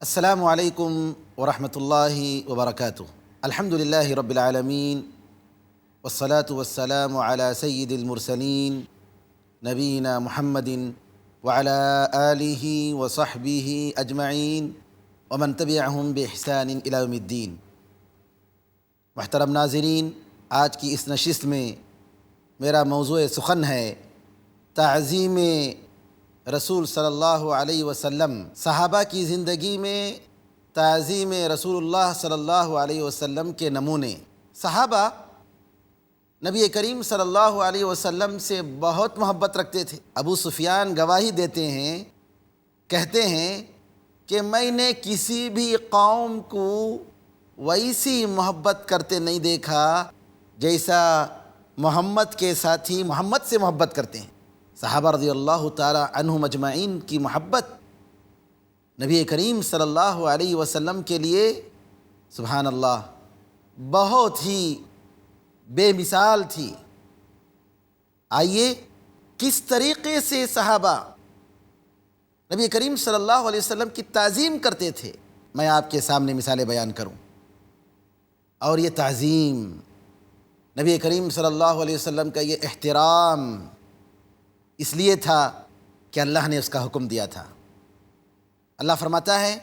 السلام علیکم ورحمۃ اللہ وبرکاتہ۔ الحمد للہ رب العالمین والصلاة والسلام علی سید المرسلین نبینا محمد وعلی آلہ وصحبہ اجمعین ومن تبعہم بإحسان الی یوم الدین۔ محترم ناظرین، آج کی اس نشست میں میرا موضوع سخن ہے تعظیم رسول صلی اللہ علیہ وسلم۔ صحابہ کی زندگی میں تعظیم رسول اللہ صلی اللہ علیہ وسلم کے نمونے۔ صحابہ نبی کریم صلی اللہ علیہ وسلم سے بہت محبت رکھتے تھے۔ ابو سفیان گواہی دیتے ہیں، کہتے ہیں کہ میں نے کسی بھی قوم کو ویسی محبت کرتے نہیں دیکھا جیسا محمد کے ساتھی محمد سے محبت کرتے ہیں۔ صحابہ رضی اللہ تعالی عنہم اجمعین کی محبت نبی کریم صلی اللہ علیہ وسلم کے لیے سبحان اللہ بہت ہی بے مثال تھی۔ آئیے کس طریقے سے صحابہ نبی کریم صلی اللہ علیہ وسلم کی تعظیم کرتے تھے، میں آپ کے سامنے مثالیں بیان کروں۔ اور یہ تعظیم، نبی کریم صلی اللہ علیہ وسلم کا یہ احترام اس لیے تھا کہ اللہ نے اس کا حکم دیا تھا۔ اللہ فرماتا ہے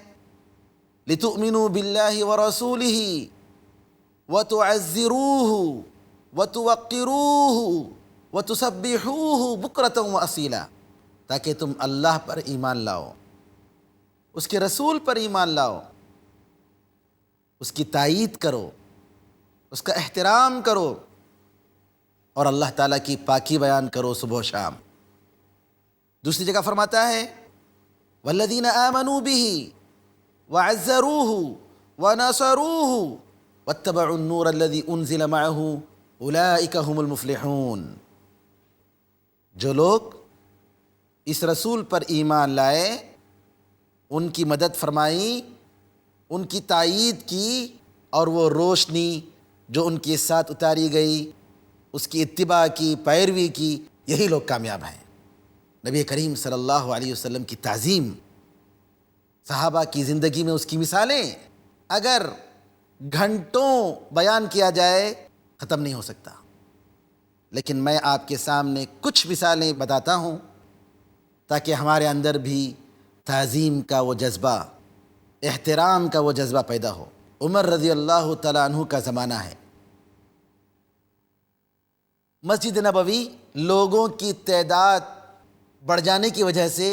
لِتُؤْمِنُوا بِاللَّهِ وَرَسُولِهِ وَتُعَزِّرُوهُ وَتُوَقِّرُوهُ وَتُسَبِّحُوهُ بُكْرَةً وَأَصِيلًا، تاکہ تم اللہ پر ایمان لاؤ، اس کے رسول پر ایمان لاؤ، اس کی تائید کرو، اس کا احترام کرو، اور اللہ تعالیٰ کی پاکی بیان کرو صبح و شام۔ دوسری جگہ فرماتا ہے والذین آمنوا بہ وعزروہ ونصروہ واتبعوا النور الذی انزل معہ اولئک هم المفلحون۔ جو لوگ اس رسول پر ایمان لائے، ان کی مدد فرمائی، ان کی تائید کی، اور وہ روشنی جو ان کے ساتھ اتاری گئی اس کی اتباع کی، پیروی کی، یہی لوگ کامیاب ہیں۔ نبی کریم صلی اللہ علیہ وسلم کی تعظیم، صحابہ کی زندگی میں اس کی مثالیں اگر گھنٹوں بیان کیا جائے ختم نہیں ہو سکتا، لیکن میں آپ کے سامنے کچھ مثالیں بتاتا ہوں تاکہ ہمارے اندر بھی تعظیم کا وہ جذبہ، احترام کا وہ جذبہ پیدا ہو۔ عمر رضی اللہ تعالیٰ عنہ کا زمانہ ہے۔ مسجد نبوی لوگوں کی تعداد بڑھ جانے کی وجہ سے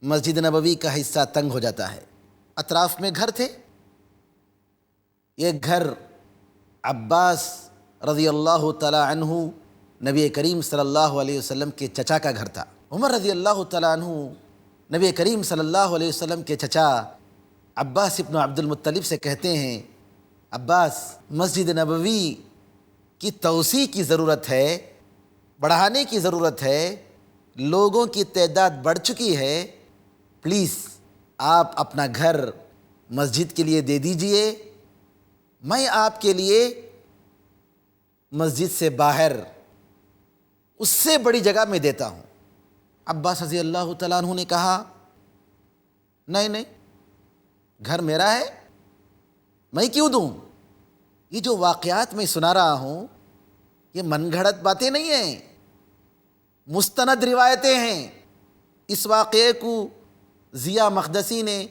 مسجد نبوی کا حصہ تنگ ہو جاتا ہے۔ اطراف میں گھر تھے، ایک گھر عباس رضی اللہ تعالیٰ عنہ نبی کریم صلی اللہ علیہ وسلم کے چچا کا گھر تھا۔ عمر رضی اللہ تعالیٰ عنہ نبی کریم صلی اللہ علیہ وسلم کے چچا عباس ابن عبد المطلب سے کہتے ہیں عباس، مسجد نبوی کی توسیع کی ضرورت ہے، بڑھانے کی ضرورت ہے، لوگوں کی تعداد بڑھ چکی ہے، پلیز آپ اپنا گھر مسجد کے لیے دے دیجئے، میں آپ کے لیے مسجد سے باہر اس سے بڑی جگہ میں دیتا ہوں۔ عباس رضی اللہ تعالیٰ عنہ نے کہا نہیں نہیں، گھر میرا ہے، میں کیوں دوں؟ یہ جو واقعات میں سنا رہا ہوں یہ من گھڑت باتیں نہیں ہیں، مستند روایتیں ہیں۔ اس واقعے کو ضیاء مقدسی نے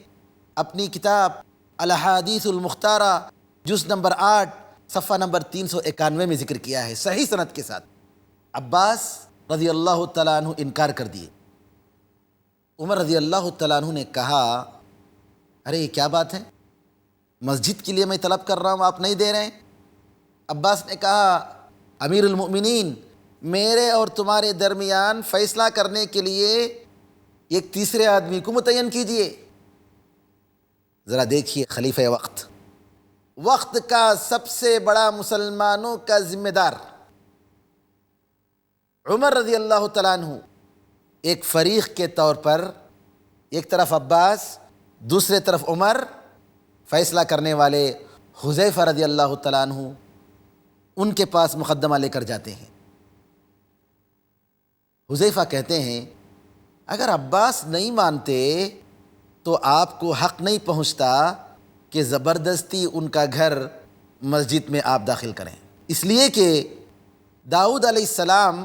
اپنی کتاب الاحادیث المختارہ جز نمبر 8 صفحہ نمبر 391 میں ذکر کیا ہے، صحیح سند کے ساتھ۔ عباس رضی اللہ تعالیٰ عنہ انکار کر دیے۔ عمر رضی اللہ تعالیٰ عنہ نے کہا ارے یہ کیا بات ہے، مسجد کے لیے میں طلب کر رہا ہوں، آپ نہیں دے رہے ہیں۔ عباس نے کہا امیر المؤمنین، میرے اور تمہارے درمیان فیصلہ کرنے کے لیے ایک تیسرے آدمی کو متعین کیجئے۔ ذرا دیکھیے خلیفہ وقت کا سب سے بڑا مسلمانوں کا ذمہ دار عمر رضی اللہ تعالیٰ عنہ، ایک فریق کے طور پر ایک طرف عباس، دوسرے طرف عمر، فیصلہ کرنے والے حذیفہ رضی اللہ تعالیٰ عنہ ان کے پاس مقدمہ لے کر جاتے ہیں۔ حذیفہ کہتے ہیں اگر عباس نہیں مانتے تو آپ کو حق نہیں پہنچتا کہ زبردستی ان کا گھر مسجد میں آپ داخل کریں، اس لیے کہ داؤد علیہ السلام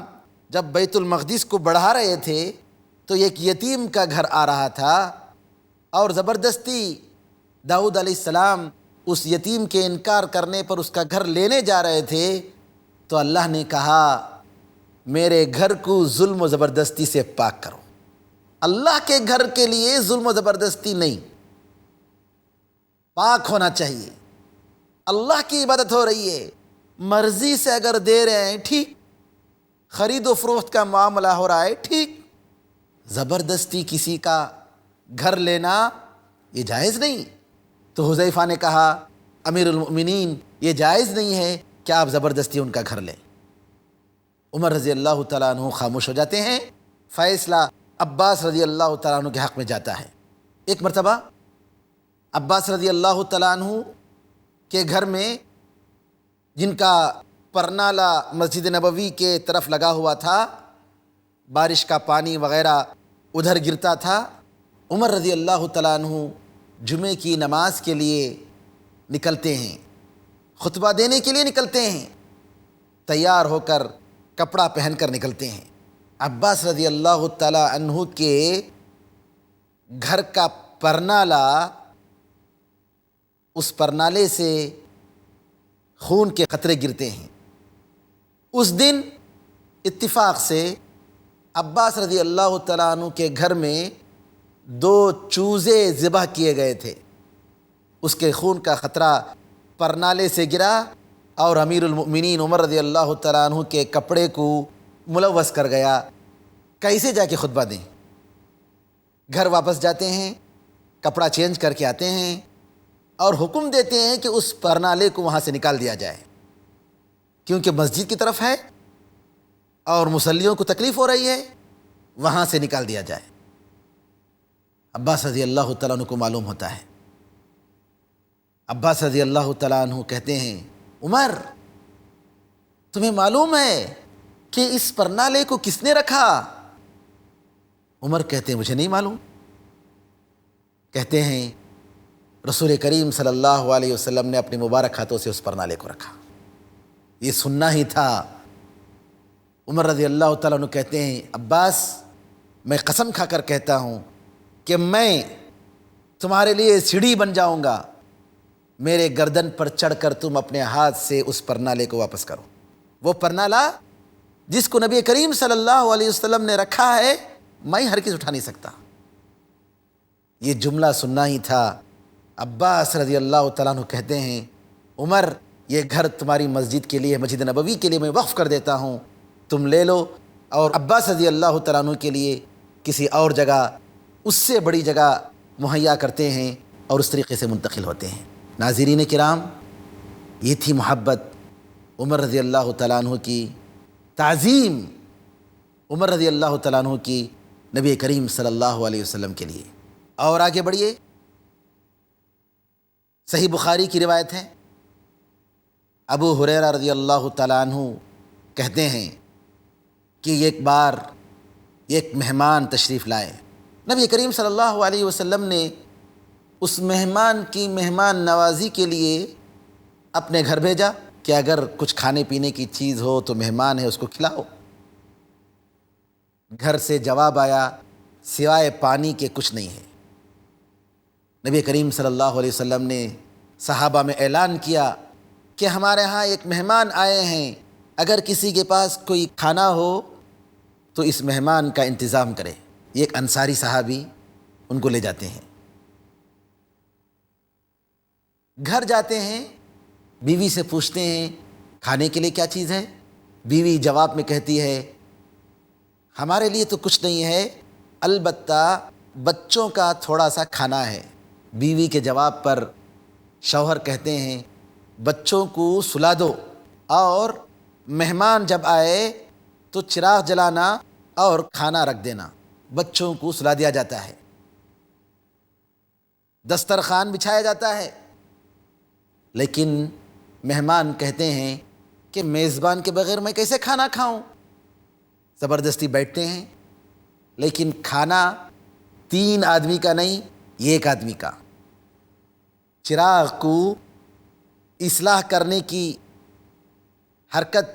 جب بیت المقدس کو بڑھا رہے تھے تو ایک یتیم کا گھر آ رہا تھا، اور زبردستی داؤد علیہ السلام اس یتیم کے انکار کرنے پر اس کا گھر لینے جا رہے تھے، تو اللہ نے کہا میرے گھر کو ظلم و زبردستی سے پاک کرو۔ اللہ کے گھر کے لیے ظلم و زبردستی نہیں، پاک ہونا چاہیے۔ اللہ کی عبادت ہو رہی ہے، مرضی سے اگر دے رہے ہیں ٹھیک، خرید و فروخت کا معاملہ ہو رہا ہے ٹھیک، زبردستی کسی کا گھر لینا یہ جائز نہیں۔ تو حذیفہ نے کہا امیر المؤمنین یہ جائز نہیں ہے کہ آپ زبردستی ان کا گھر لیں۔ عمر رضی اللہ تعالیٰ عنہ خاموش ہو جاتے ہیں، فیصلہ عباس رضی اللہ تعالیٰ عنہ کے حق میں جاتا ہے۔ ایک مرتبہ عباس رضی اللہ تعالیٰ عنہ کے گھر میں، جن کا پرنالہ مسجد نبوی کے طرف لگا ہوا تھا، بارش کا پانی وغیرہ ادھر گرتا تھا، عمر رضی اللہ تعالیٰ عنہ جمعے کی نماز کے لیے نکلتے ہیں، خطبہ دینے کے لیے نکلتے ہیں، تیار ہو کر کپڑا پہن کر نکلتے ہیں۔ عباس رضی اللہ تعالیٰ عنہ کے گھر کا پرنالہ، اس پرنالے سے خون کے قطرے گرتے ہیں۔ اس دن اتفاق سے عباس رضی اللہ تعالیٰ عنہ کے گھر میں 2 چوزے ذبح کیے گئے تھے، اس کے خون کا خطرہ پرنالے سے گرا اور امیر المؤمنین عمر رضی اللہ تعالیٰ عنہ کے کپڑے کو ملوث کر گیا۔ کیسے جا کے خطبہ دیں؟ گھر واپس جاتے ہیں، کپڑا چینج کر کے آتے ہیں اور حکم دیتے ہیں کہ اس پرنالے کو وہاں سے نکال دیا جائے، کیونکہ مسجد کی طرف ہے اور مصلیوں کو تکلیف ہو رہی ہے، وہاں سے نکال دیا جائے۔ عباس رضی اللہ تعالیٰ عنہ کو معلوم ہوتا ہے۔ عباس رضی اللہ تعالیٰ عنہ کہتے ہیں عمر تمہیں معلوم ہے کہ اس پرنالے کو کس نے رکھا؟ عمر کہتے ہیں مجھے نہیں معلوم۔ کہتے ہیں رسول کریم صلی اللہ علیہ وسلم نے اپنے مبارک ہاتھوں سے اس پرنالے کو رکھا، یہ سننا ہی تھا۔ عمر رضی اللہ تعالیٰ عنہ کہتے ہیں عباس میں قسم کھا کر کہتا ہوں کہ میں تمہارے لیے سیڑھی بن جاؤں گا، میرے گردن پر چڑھ کر تم اپنے ہاتھ سے اس پرنالے کو واپس کرو۔ وہ پرنالہ جس کو نبی کریم صلی اللہ علیہ وسلم نے رکھا ہے، میں ہرگز اٹھا نہیں سکتا۔ یہ جملہ سننا ہی تھا۔ عباس رضی اللہ تعالیٰ عنہ کہتے ہیں عمر یہ گھر تمہاری مسجد کے لیے، مسجد نبوی کے لیے میں وقف کر دیتا ہوں، تم لے لو۔ اور عباس رضی اللہ تعالیٰ عنہ کے لیے کسی اور جگہ، اس سے بڑی جگہ مہیا کرتے ہیں اور اس طریقے سے منتقل ہوتے ہیں۔ ناظرین کرام، یہ تھی محبت عمر رضی اللہ تعالیٰ عنہ کی، تعظیم عمر رضی اللہ تعالیٰ عنہ کی نبی کریم صلی اللہ علیہ وسلم کے لیے۔ اور آگے بڑھیے، صحیح بخاری کی روایت ہے، ابو ہریرہ رضی اللہ تعالیٰ عنہ کہتے ہیں کہ ایک بار ایک مہمان تشریف لائے، نبی کریم صلی اللہ علیہ وسلم نے اس مہمان کی مہمان نوازی کے لیے اپنے گھر بھیجا کہ اگر کچھ کھانے پینے کی چیز ہو تو مہمان ہے اس کو کھلاؤ۔ گھر سے جواب آیا سوائے پانی کے کچھ نہیں ہے۔ نبی کریم صلی اللہ علیہ وسلم نے صحابہ میں اعلان کیا کہ ہمارے ہاں ایک مہمان آئے ہیں، اگر کسی کے پاس کوئی کھانا ہو تو اس مہمان کا انتظام کرے۔ ایک انصاری صحابی ان کو لے جاتے ہیں، گھر جاتے ہیں، بیوی سے پوچھتے ہیں کھانے کے لیے کیا چیز ہے؟ بیوی جواب میں کہتی ہے ہمارے لیے تو کچھ نہیں ہے، البتہ بچوں کا تھوڑا سا کھانا ہے۔ بیوی کے جواب پر شوہر کہتے ہیں بچوں کو سلا دو اور مہمان جب آئے تو چراغ جلانا اور کھانا رکھ دینا۔ بچوں کو سلا دیا جاتا ہے، دسترخوان بچھایا جاتا ہے، لیکن مہمان کہتے ہیں کہ میزبان کے بغیر میں کیسے کھانا کھاؤں؟ زبردستی بیٹھتے ہیں، لیکن کھانا 3 آدمی کا نہیں، یہ ایک آدمی کا چراغ کو اصلاح کرنے کی حرکت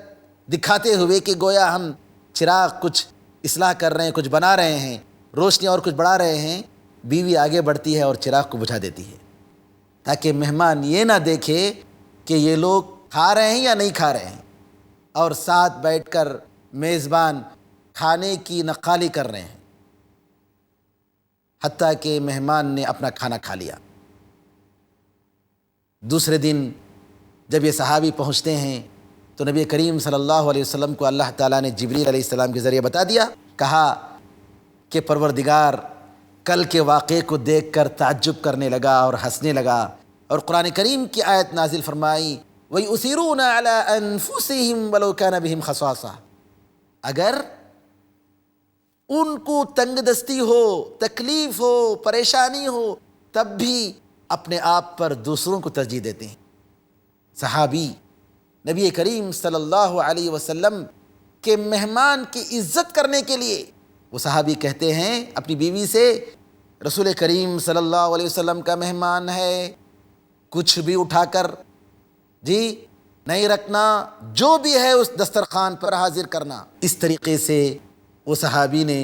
دکھاتے ہوئے کہ گویا ہم چراغ کچھ اصلاح کر رہے ہیں، کچھ بنا رہے ہیں، روشنی اور کچھ بڑھا رہے ہیں، بیوی آگے بڑھتی ہے اور چراغ کو بجھا دیتی ہے تاکہ مہمان یہ نہ دیکھے کہ یہ لوگ کھا رہے ہیں یا نہیں کھا رہے ہیں، اور ساتھ بیٹھ کر میزبان کھانے کی نقالی کر رہے ہیں، حتیٰ کہ مہمان نے اپنا کھانا کھا لیا۔ دوسرے دن جب یہ صحابی پہنچتے ہیں تو نبی کریم صلی اللہ علیہ وسلم کو اللہ تعالیٰ نے جبریل علیہ السلام کے ذریعے بتا دیا، کہا کہ پروردگار کل کے واقعے کو دیکھ کر تعجب کرنے لگا اور ہنسنے لگا، اور قرآن کریم کی آیت نازل فرمائی وَيُؤْثِرُونَ عَلَىٰ أَنفُسِهِمْ وَلَوْ كَانَ بِهِمْ خَصَاصَةٌ، اگر ان کو تنگ دستی ہو، تکلیف ہو، پریشانی ہو، تب بھی اپنے آپ پر دوسروں کو ترجیح دیتے ہیں۔ صحابی نبی کریم صلی اللہ علیہ وسلم کے مہمان کی عزت کرنے کے لیے وہ صحابی کہتے ہیں اپنی بیوی سے، رسول کریم صلی اللہ علیہ وسلم کا مہمان ہے، کچھ بھی اٹھا کر نہیں رکھنا، جو بھی ہے اس دسترخوان پر حاضر کرنا۔ اس طریقے سے وہ صحابی نے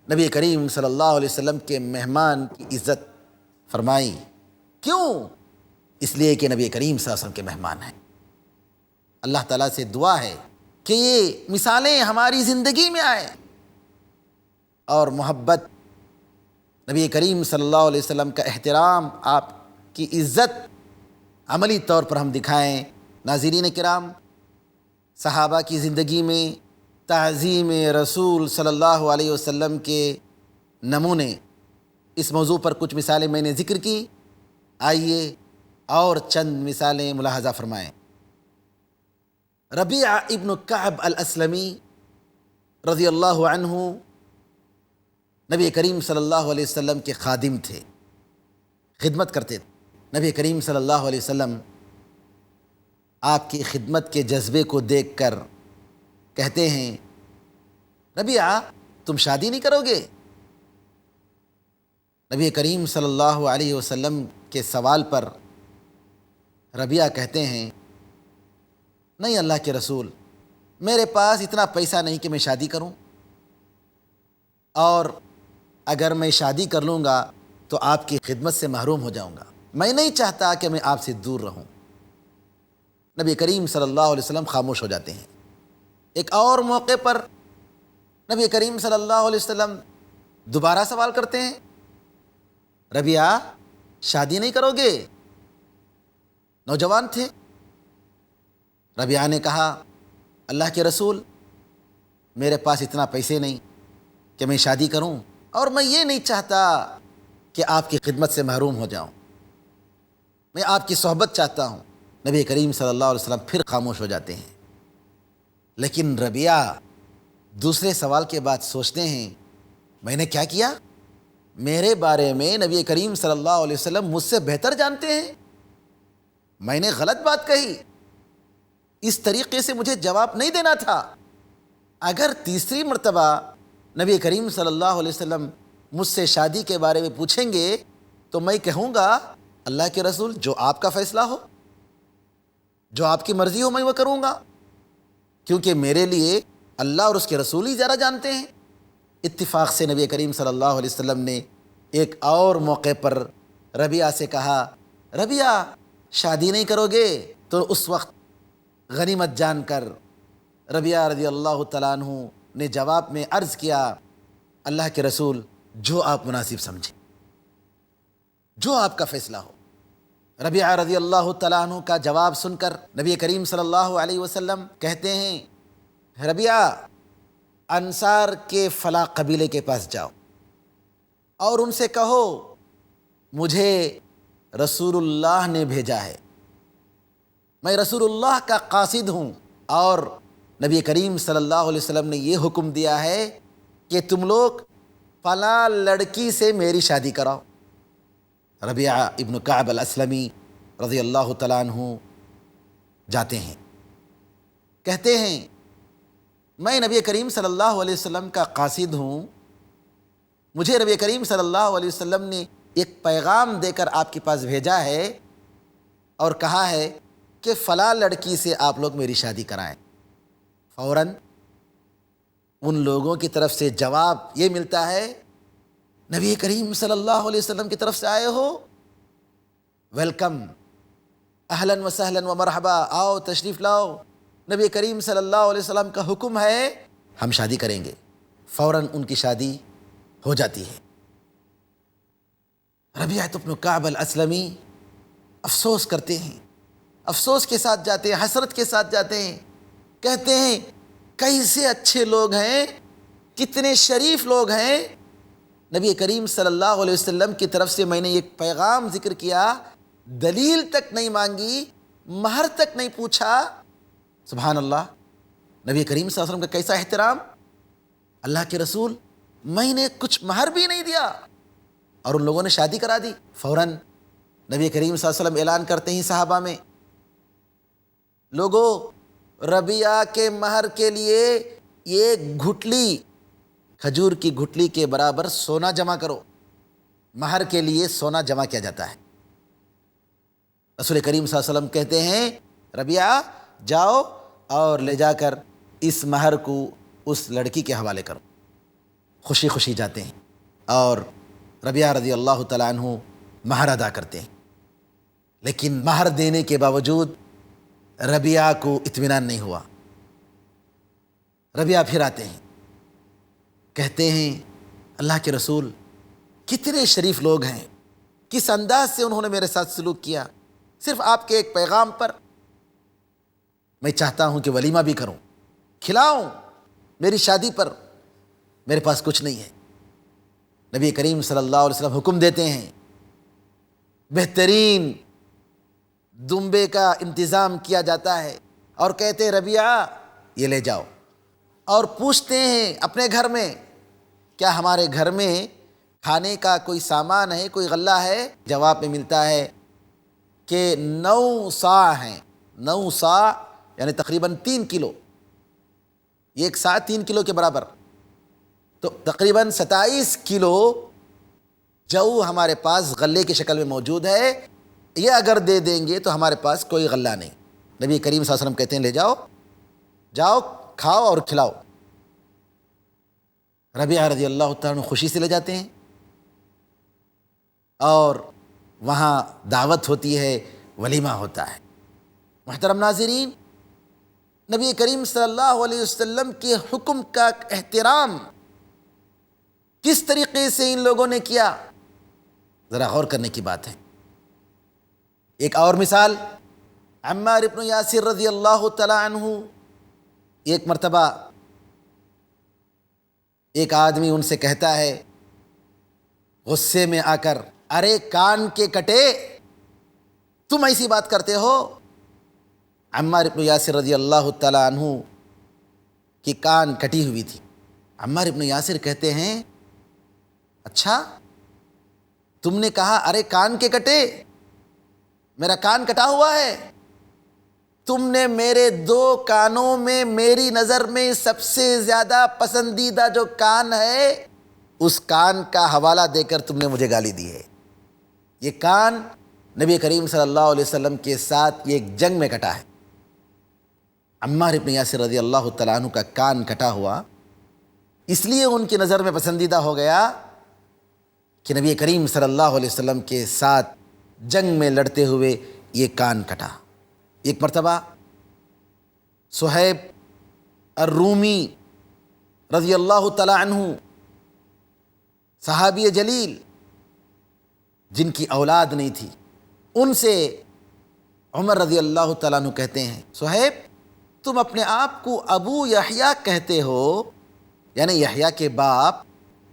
نبی کریم صلی اللہ علیہ وسلم کے مہمان کی عزت فرمائی۔ کیوں؟ اس لیے کہ نبی کریم صلی اللہ علیہ وسلم کے مہمان ہیں۔ اللہ تعالیٰ سے دعا ہے کہ یہ مثالیں ہماری زندگی میں آئیں اور محبت، نبی کریم صلی اللہ علیہ وسلم کا احترام، آپ کی عزت عملی طور پر ہم دکھائیں۔ ناظرین کرام، صحابہ کی زندگی میں تعظیم رسول صلی اللہ علیہ وسلم کے نمونے، اس موضوع پر کچھ مثالیں میں نے ذکر کی، آئیے اور چند مثالیں ملاحظہ فرمائیں۔ ربیعہ ابن کعب الاسلمی رضی اللہ عنہ نبی کریم صلی اللہ علیہ وسلم کے خادم تھے، خدمت کرتے تھے۔ نبی کریم صلی اللہ علیہ وسلم آپ کی خدمت کے جذبے کو دیکھ کر کہتے ہیں، ربیعہ تم شادی نہیں کرو گے؟ نبی کریم صلی اللہ علیہ وسلم کے سوال پر ربیعہ کہتے ہیں، نہیں اللہ کے رسول، میرے پاس اتنا پیسہ نہیں کہ میں شادی کروں، اور اگر میں شادی کر لوں گا تو آپ کی خدمت سے محروم ہو جاؤں گا، میں نہیں چاہتا کہ میں آپ سے دور رہوں۔ نبی کریم صلی اللہ علیہ وسلم خاموش ہو جاتے ہیں۔ ایک اور موقع پر نبی کریم صلی اللہ علیہ وسلم دوبارہ سوال کرتے ہیں، ربیعہ شادی نہیں کرو گے؟ نوجوان تھے۔ ربیعہ نے کہا، اللہ کے رسول، میرے پاس اتنا پیسے نہیں کہ میں شادی کروں، اور میں یہ نہیں چاہتا کہ آپ کی خدمت سے محروم ہو جاؤں، میں آپ کی صحبت چاہتا ہوں۔ نبی کریم صلی اللہ علیہ وسلم پھر خاموش ہو جاتے ہیں۔ لیکن ربیعہ دوسرے سوال کے بعد سوچتے ہیں، میں نے کیا کیا؟ میرے بارے میں نبی کریم صلی اللہ علیہ وسلم مجھ سے بہتر جانتے ہیں، میں نے غلط بات کہی، اس طریقے سے مجھے جواب نہیں دینا تھا۔ اگر تیسری مرتبہ نبی کریم صلی اللہ علیہ وسلم مجھ سے شادی کے بارے میں پوچھیں گے تو میں کہوں گا، اللہ کے رسول، جو آپ کا فیصلہ ہو، جو آپ کی مرضی ہو، میں وہ کروں گا، کیونکہ میرے لیے اللہ اور اس کے رسول ہی زیادہ جانتے ہیں۔ اتفاق سے نبی کریم صلی اللہ علیہ وسلم نے ایک اور موقع پر ربیعہ سے کہا، ربیعہ شادی نہیں کرو گے؟ تو اس وقت غنیمت جان کر ربیعہ رضی اللہ تعالیٰ عنہ نے جواب میں عرض کیا، اللہ کے رسول، جو آپ مناسب سمجھیں، جو آپ کا فیصلہ ہو۔ ربیعہ رضی اللہ تعالیٰ عنہ کا جواب سن کر نبی کریم صلی اللہ علیہ وسلم کہتے ہیں، ربیعہ انصار کے فلاں قبیلے کے پاس جاؤ اور ان سے کہو مجھے رسول اللہ نے بھیجا ہے، میں رسول اللہ کا قاصد ہوں، اور نبی کریم صلی اللہ علیہ وسلم نے یہ حکم دیا ہے کہ تم لوگ فلاں لڑکی سے میری شادی کراؤ۔ ربیعہ ابن کعب الاسلمی رضی اللہ تعالیٰ عنہ جاتے ہیں، کہتے ہیں، میں نبی کریم صلی اللہ علیہ وسلم کا قاصد ہوں، مجھے نبی کریم صلی اللہ علیہ وسلم نے ایک پیغام دے کر آپ کے پاس بھیجا ہے اور کہا ہے کہ فلاں لڑکی سے آپ لوگ میری شادی کرائیں، فوراً ان لوگوں کی طرف سے جواب یہ ملتا ہے، نبی کریم صلی اللہ علیہ وسلم کی طرف سے آئے ہو، ویلکم، اہلاً و سہلاً و مرحبا، آؤ تشریف لاؤ، نبی کریم صلی اللہ علیہ وسلم کا حکم ہے، ہم شادی کریں گے۔ فوراً ان کی شادی ہو جاتی ہے۔ ربیعہ بن کعب الاسلمی افسوس کرتے ہیں، افسوس کے ساتھ جاتے ہیں، حسرت کے ساتھ جاتے ہیں، کہتے ہیں کیسے اچھے لوگ ہیں، کتنے شریف لوگ ہیں، نبی کریم صلی اللہ علیہ وسلم کی طرف سے میں نے ایک پیغام ذکر کیا، دلیل تک نہیں مانگی، مہر تک نہیں پوچھا۔ سبحان اللہ، نبی کریم صلی اللہ علیہ وسلم کا کیسا احترام، اللہ کے رسول میں نے کچھ مہر بھی نہیں دیا اور ان لوگوں نے شادی کرا دی۔ فوراً نبی کریم صلی اللہ علیہ وسلم اعلان کرتے ہیں صحابہ میں، لوگوں ربیعہ کے مہر کے لیے ایک گھٹلی، کھجور کی گھٹلی کے برابر سونا جمع کرو۔ مہر کے لیے سونا جمع کیا جاتا ہے۔ رسول کریم صلی اللہ علیہ وسلم کہتے ہیں ربیعہ جاؤ اور لے جا کر اس مہر کو اس لڑکی کے حوالے کرو۔ خوشی خوشی جاتے ہیں اور ربیعہ رضی اللہ تعالیٰ عنہ مہر ادا کرتے ہیں، لیکن مہر دینے کے باوجود ربیعہ کو اطمینان نہیں ہوا۔ ربیعہ پھر آتے ہیں، کہتے ہیں اللہ کے رسول کتنے شریف لوگ ہیں، کس انداز سے انہوں نے میرے ساتھ سلوک کیا، صرف آپ کے ایک پیغام پر میں چاہتا ہوں کہ ولیمہ بھی کروں، کھلاؤں، میری شادی پر میرے پاس کچھ نہیں ہے۔ نبی کریم صلی اللہ علیہ وسلم حکم دیتے ہیں، بہترین دمبے کا انتظام کیا جاتا ہے اور کہتے ہیں ربیعہ یہ لے جاؤ، اور پوچھتے ہیں اپنے گھر میں کیا ہمارے گھر میں کھانے کا کوئی سامان ہے، کوئی غلہ ہے؟ جواب میں ملتا ہے کہ 9 صاع ہیں، 9 صاع یعنی تقریباً 3 کلو، ایک صاع 3 کلو کے برابر، تو تقریباً 27 کلو جو ہمارے پاس غلے کی شکل میں موجود ہے، یہ اگر دے دیں گے تو ہمارے پاس کوئی غلہ نہیں۔ نبی کریم صلی اللہ علیہ وسلم کہتے ہیں لے جاؤ، جاؤ کھاؤ اور کھلاؤ۔ ربیعہ رضی اللہ تعالیٰ عنہ خوشی سے لے جاتے ہیں اور وہاں دعوت ہوتی ہے، ولیمہ ہوتا ہے۔ محترم ناظرین، نبی کریم صلی اللہ علیہ وسلم کے حکم کا احترام کس طریقے سے ان لوگوں نے کیا، ذرا غور کرنے کی بات ہے۔ ایک اور مثال، عمار بن یاسر رضی اللہ تعالی عنہ، ایک مرتبہ ایک آدمی ان سے کہتا ہے غصے میں آ کر، ارے کان کے کٹے، تم ایسی بات کرتے ہو؟ عمار بن یاسر رضی اللہ تعالی عنہ کی کان کٹی ہوئی تھی۔ عمار بن یاسر کہتے ہیں اچھا تم نے کہا ارے کان کے کٹے، میرا کان کٹا ہوا ہے، تم نے میرے 2 کانوں میں میری نظر میں سب سے زیادہ پسندیدہ جو کان ہے اس کان کا حوالہ دے کر تم نے مجھے گالی دی ہے۔ یہ کان نبی کریم صلی اللہ علیہ وسلم کے ساتھ یہ ایک جنگ میں کٹا ہے۔ عمار بن یاسر رضی اللہ تعالیٰ عنہ کا کان کٹا ہوا اس لیے ان کی نظر میں پسندیدہ ہو گیا کہ نبی کریم صلی اللہ علیہ وسلم کے ساتھ جنگ میں لڑتے ہوئے یہ کان کٹا۔ ایک مرتبہ صہیب الرومی رضی اللہ تعالی عنہ، صحابی جلیل جن کی اولاد نہیں تھی، ان سے عمر رضی اللہ تعالیٰ عنہ کہتے ہیں صہیب تم اپنے آپ کو ابو یحییٰ کہتے ہو، یعنی یحییٰ کے باپ،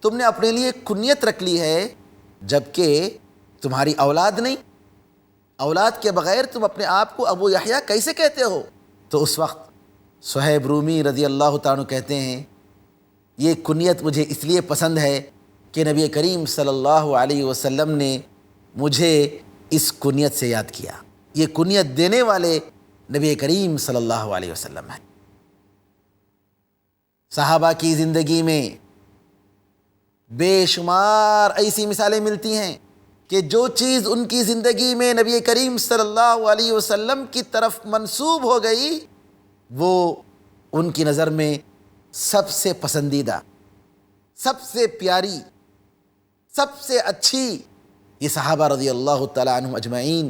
تم نے اپنے لیے کنیت رکھ لی ہے جبکہ تمہاری اولاد نہیں، اولاد کے بغیر تم اپنے آپ کو ابو یحییٰ کیسے کہتے ہو؟ تو اس وقت صہیب رومی رضی اللہ تعالیٰ عنہ کہتے ہیں یہ کنیت مجھے اس لیے پسند ہے کہ نبی کریم صلی اللہ علیہ وسلم نے مجھے اس کنیت سے یاد کیا، یہ کنیت دینے والے نبی کریم صلی اللہ علیہ وسلم ہیں۔ صحابہ کی زندگی میں بے شمار ایسی مثالیں ملتی ہیں کہ جو چیز ان کی زندگی میں نبی کریم صلی اللہ علیہ وسلم کی طرف منسوب ہو گئی وہ ان کی نظر میں سب سے پسندیدہ، سب سے پیاری، سب سے اچھی یہ صحابہ رضی اللہ تعالیٰ عنہم اجمعین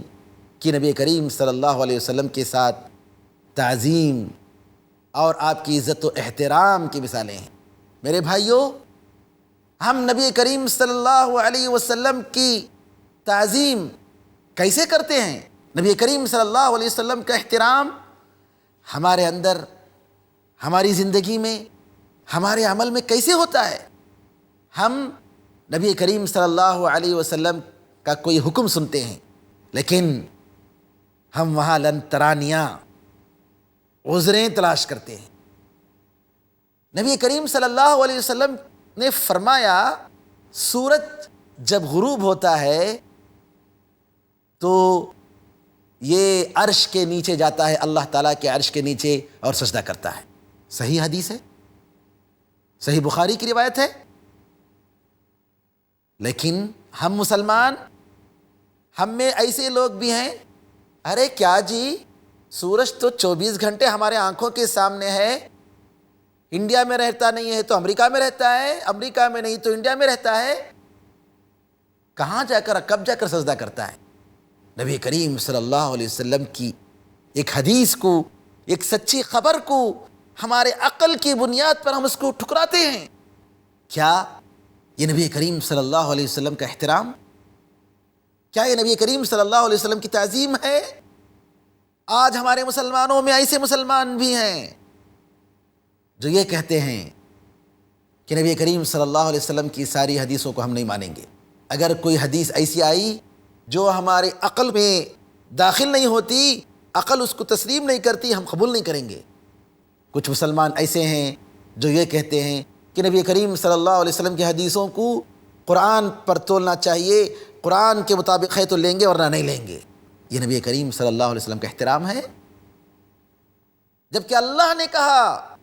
کی نبی کریم صلی اللہ علیہ وسلم کے ساتھ تعظیم اور آپ کی عزت و احترام کی مثالیں ہیں۔ میرے بھائیوں، ہم نبی کریم صلی اللہ علیہ وسلم کی تعظیم کیسے کرتے ہیں؟ نبی کریم صلی اللہ علیہ وسلم کا احترام ہمارے اندر، ہماری زندگی میں، ہمارے عمل میں کیسے ہوتا ہے؟ ہم نبی کریم صلی اللہ علیہ وسلم کا کوئی حکم سنتے ہیں لیکن ہم وہاں لن ترانیاں، عذریں تلاش کرتے ہیں۔ نبی کریم صلی اللہ علیہ وسلم نے فرمایا سورج جب غروب ہوتا ہے تو یہ عرش کے نیچے جاتا ہے، اللہ تعالیٰ کے عرش کے نیچے، اور سجدہ کرتا ہے۔ صحیح حدیث ہے، صحیح بخاری کی روایت ہے۔ لیکن ہم مسلمان، ہم میں ایسے لوگ بھی ہیں، ارے کیا جی، سورج تو 24 گھنٹے ہمارے آنکھوں کے سامنے ہے، انڈیا میں رہتا نہیں ہے تو امریکہ میں رہتا ہے، امریکہ میں نہیں تو انڈیا میں رہتا ہے، کہاں جا کر، کب جا کر سجدہ کرتا ہے؟ نبی کریم صلی اللہ علیہ وسلم کی ایک حدیث کو، ایک سچی خبر کو ہمارے عقل کی بنیاد پر ہم اس کو ٹھکراتے ہیں۔ کیا یہ نبی کریم صلی اللہ علیہ وسلم کا احترام؟ کیا یہ نبی کریم صلی اللہ علیہ وسلم کی تعظیم ہے؟ آج ہمارے مسلمانوں میں ایسے مسلمان بھی ہیں جو یہ کہتے ہیں کہ نبی کریم صلی اللہ علیہ وسلم کی ساری حدیثوں کو ہم نہیں مانیں گے، اگر کوئی حدیث ایسی آئی جو ہمارے عقل میں داخل نہیں ہوتی، عقل اس کو تسلیم نہیں کرتی، ہم قبول نہیں کریں گے۔ کچھ مسلمان ایسے ہیں جو یہ کہتے ہیں کہ نبی کریم صلی اللہ علیہ وسلم کی حدیثوں کو قرآن پر تولنا چاہیے، قرآن کے مطابق ہے تو لیں گے ورنہ نہیں لیں گے۔ یہ نبی کریم صلی اللہ علیہ وسلم کا احترام ہے؟ جبکہ اللہ نے کہا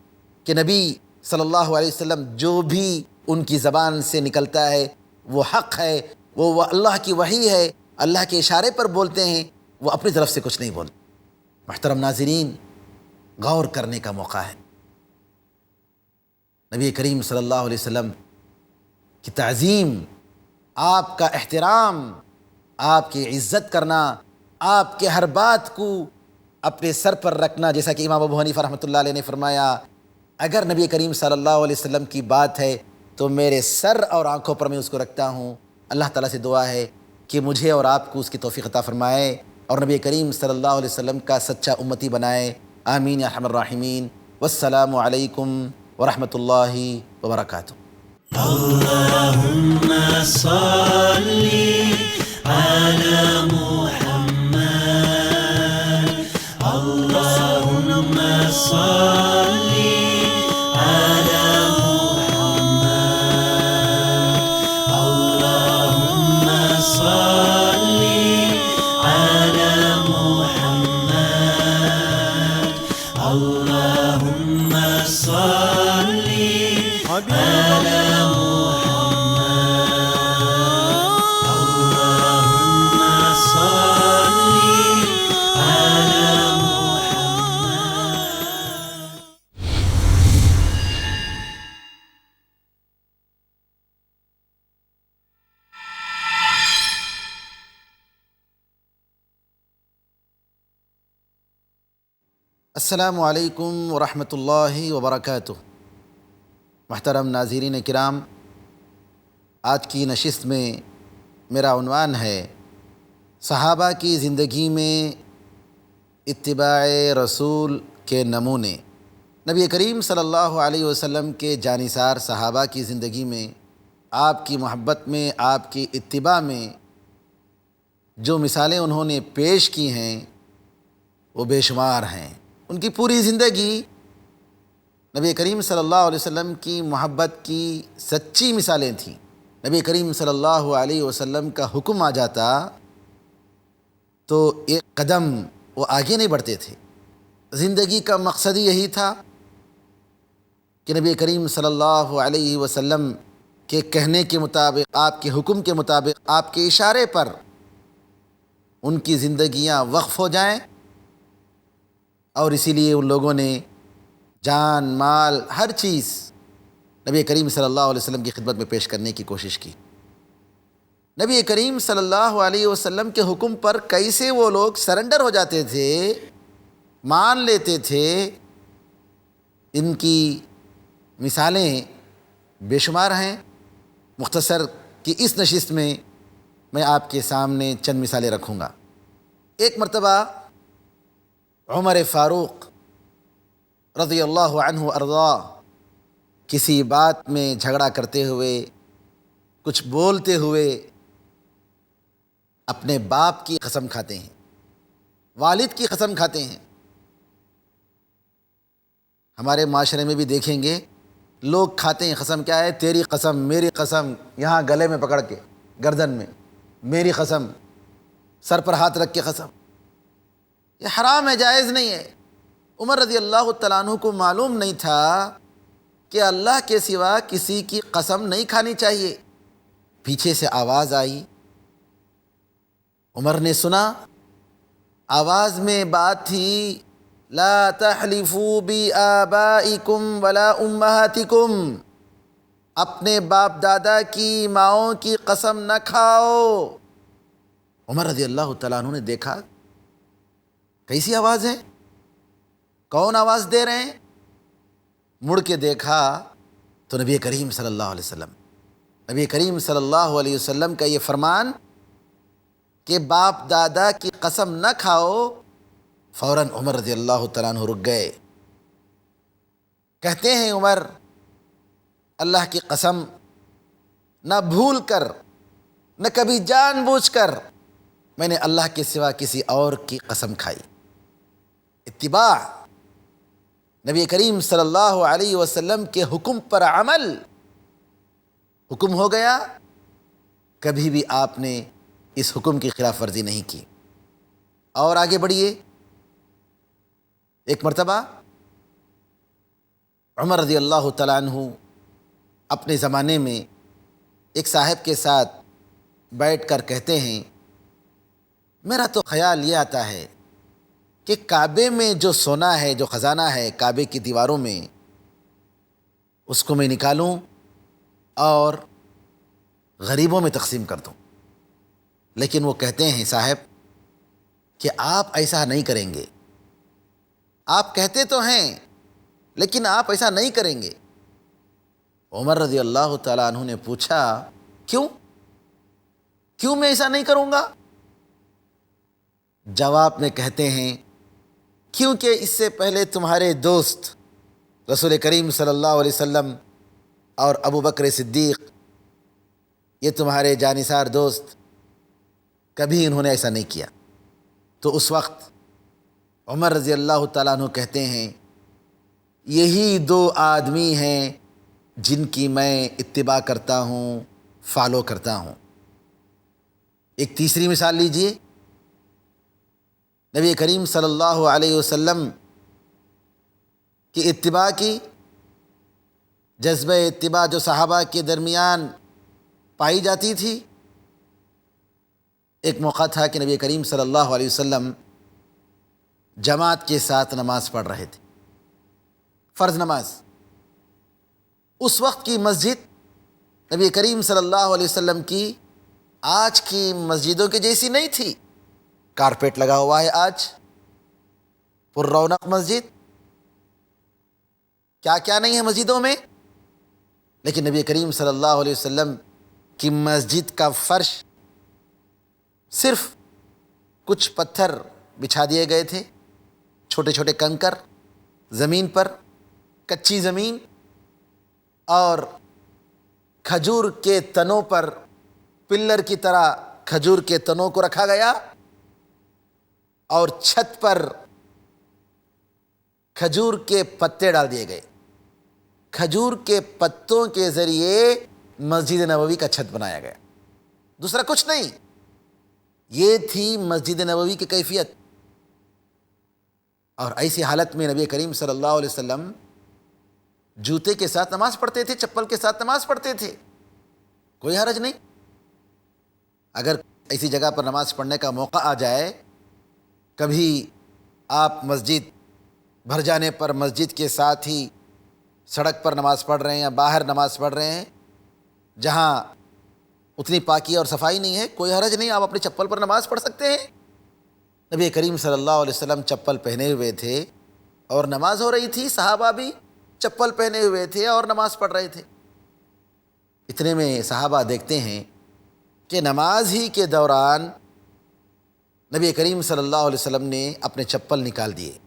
کہ نبی صلی اللہ علیہ وسلم جو بھی ان کی زبان سے نکلتا ہے وہ حق ہے، وہ اللہ کی وحی ہے، اللہ کے اشارے پر بولتے ہیں، وہ اپنی طرف سے کچھ نہیں بولتے۔ محترم ناظرین، غور کرنے کا موقع ہے۔ نبی کریم صلی اللہ علیہ وسلم کی تعظیم، آپ کا احترام، آپ کی عزت کرنا، آپ کے ہر بات کو اپنے سر پر رکھنا، جیسا کہ امام ابو حنیفہ رحمۃ اللہ علیہ نے فرمایا اگر نبی کریم صلی اللہ علیہ وسلم کی بات ہے تو میرے سر اور آنکھوں پر میں اس کو رکھتا ہوں۔ اللہ تعالیٰ سے دعا ہے کہ مجھے اور آپ کو اس کی توفیق عطا فرمائے اور نبی کریم صلی اللہ علیہ وسلم کا سچا امتی بنائے۔ آمین یا ارحم الراحمین۔ والسلام علیکم ورحمۃ اللہ وبرکاتہ۔ اللهم صل على محمد، اللهم صل على محمد، اللهم صل على محمد، اللهم صل على السلام علیکم ورحمۃ اللہ وبرکاتہ۔ محترم ناظرین کرام، آج کی نشست میں میرا عنوان ہے صحابہ کی زندگی میں اتباع رسول کے نمونے۔ نبی کریم صلی اللہ علیہ وسلم کے جانثار صحابہ کی زندگی میں، آپ کی محبت میں، آپ کی اتباع میں جو مثالیں انہوں نے پیش کی ہیں وہ بے شمار ہیں۔ ان کی پوری زندگی نبی کریم صلی اللہ علیہ وسلم کی محبت کی سچی مثالیں تھیں۔ نبی کریم صلی اللہ علیہ وسلم کا حکم آ جاتا تو ایک قدم وہ آگے نہیں بڑھتے تھے۔ زندگی کا مقصد یہی تھا کہ نبی کریم صلی اللہ علیہ وسلم کہ کہنے کے مطابق، آپ کے حکم کے مطابق، آپ کے اشارے پر ان کی زندگیاں وقف ہو جائیں، اور اسی لیے ان لوگوں نے جان، مال، ہر چیز نبی کریم صلی اللہ علیہ وسلم کی خدمت میں پیش کرنے کی کوشش کی۔ نبی کریم صلی اللہ علیہ وسلم کے حکم پر کیسے وہ لوگ سرنڈر ہو جاتے تھے، مان لیتے تھے، ان کی مثالیں بے شمار ہیں۔ مختصر کی اس نشست میں آپ کے سامنے چند مثالیں رکھوں گا۔ ایک مرتبہ عمر فاروق رضی اللہ عنہ ارضا کسی بات میں جھگڑا کرتے ہوئے، کچھ بولتے ہوئے اپنے باپ کی قسم کھاتے ہیں، والد کی قسم کھاتے ہیں۔ ہمارے معاشرے میں بھی دیکھیں گے لوگ کھاتے ہیں قسم، کیا ہے؟ تیری قسم، میری قسم، یہاں گلے میں پکڑ کے، گردن میں، میری قسم، سر پر ہاتھ رکھ کے قسم۔ یہ حرام ہے، جائز نہیں ہے۔ عمر رضی اللہ تعالیٰ عنہ کو معلوم نہیں تھا کہ اللہ کے سوا کسی کی قسم نہیں کھانی چاہیے۔ پیچھے سے آواز آئی، عمر نے سنا، آواز میں بات تھی، لا تحلفوا بآبائکم ولا امہاتکم، اپنے باپ دادا کی، ماؤں کی قسم نہ کھاؤ۔ عمر رضی اللہ تعالیٰ عنہ نے دیکھا کیسی آواز ہے، کون آواز دے رہے ہیں؟ مڑ کے دیکھا تو نبی کریم صلی اللہ علیہ وسلم، نبی کریم صلی اللہ علیہ وسلم کا یہ فرمان کہ باپ دادا کی قسم نہ کھاؤ، فوراً عمر رضی اللہ تعالیٰ عنہ رک گئے۔ کہتے ہیں عمر، اللہ کی قسم، نہ بھول کر، نہ کبھی جان بوجھ کر میں نے اللہ کے سوا کسی اور کی قسم کھائی۔ اتباع، نبی کریم صلی اللہ علیہ وسلم کے حکم پر عمل، حکم ہو گیا، کبھی بھی آپ نے اس حکم کی خلاف ورزی نہیں کی۔ اور آگے بڑھیے، ایک مرتبہ عمر رضی اللہ تعالیٰ عنہ اپنے زمانے میں ایک صاحب کے ساتھ بیٹھ کر کہتے ہیں، میرا تو خیال یہ آتا ہے کہ کعبے میں جو سونا ہے، جو خزانہ ہے کعبے کی دیواروں میں، اس کو میں نکالوں اور غریبوں میں تقسیم کر دوں۔ لیکن وہ کہتے ہیں صاحب کہ آپ ایسا نہیں کریں گے، آپ کہتے تو ہیں لیکن آپ ایسا نہیں کریں گے۔ عمر رضی اللہ تعالیٰ عنہ نے پوچھا، کیوں میں ایسا نہیں کروں گا؟ جواب میں کہتے ہیں، کیونکہ اس سے پہلے تمہارے دوست رسول کریم صلی اللہ علیہ وسلم اور ابو بکر صدیق، یہ تمہارے جانثار دوست، کبھی انہوں نے ایسا نہیں کیا۔ تو اس وقت عمر رضی اللہ تعالیٰ عنہ کہتے ہیں، یہی دو آدمی ہیں جن کی میں اتباع کرتا ہوں، فالو کرتا ہوں۔ ایک تیسری مثال لیجئے، نبی کریم صلی اللہ علیہ وسلم کی اتباع کی، جذبہ اتباع جو صحابہ کے درمیان پائی جاتی تھی۔ ایک موقع تھا کہ نبی کریم صلی اللہ علیہ وسلم جماعت کے ساتھ نماز پڑھ رہے تھے، فرض نماز۔ اس وقت کی مسجد نبی کریم صلی اللہ علیہ وسلم کی آج کی مسجدوں کی جیسی نہیں تھی۔ کارپیٹ لگا ہوا ہے آج، پر رونق مسجد، کیا کیا نہیں ہے مسجدوں میں، لیکن نبی کریم صلی اللہ علیہ وسلم کی مسجد کا فرش صرف کچھ پتھر بچھا دیے گئے تھے، چھوٹے چھوٹے کنکر زمین پر، کچی زمین، اور کھجور کے تنوں پر پلر کی طرح کھجور کے تنوں کو رکھا گیا، اور چھت پر کھجور کے پتے ڈال دیے گئے۔ کھجور کے پتوں کے ذریعے مسجد نبوی کا چھت بنایا گیا، دوسرا کچھ نہیں۔ یہ تھی مسجد نبوی کی کیفیت۔ اور ایسی حالت میں نبی کریم صلی اللہ علیہ وسلم جوتے کے ساتھ نماز پڑھتے تھے، چپل کے ساتھ نماز پڑھتے تھے۔ کوئی حرج نہیں. اگر ایسی جگہ پر نماز پڑھنے کا موقع آ جائے، کبھی آپ مسجد بھر جانے پر مسجد کے ساتھ ہی سڑک پر نماز پڑھ رہے ہیں یا باہر نماز پڑھ رہے ہیں جہاں اتنی پاکی اور صفائی نہیں ہے، کوئی حرج نہیں، آپ اپنی چپل پر نماز پڑھ سکتے ہیں. نبی کریم صلی اللہ علیہ وسلم چپل پہنے ہوئے تھے اور نماز ہو رہی تھی، صحابہ بھی چپل پہنے ہوئے تھے اور نماز پڑھ رہے تھے. اتنے میں صحابہ دیکھتے ہیں کہ نماز ہی کے دوران نبی کریم صلی اللہ علیہ وسلم نے اپنے چپل نکال دیے.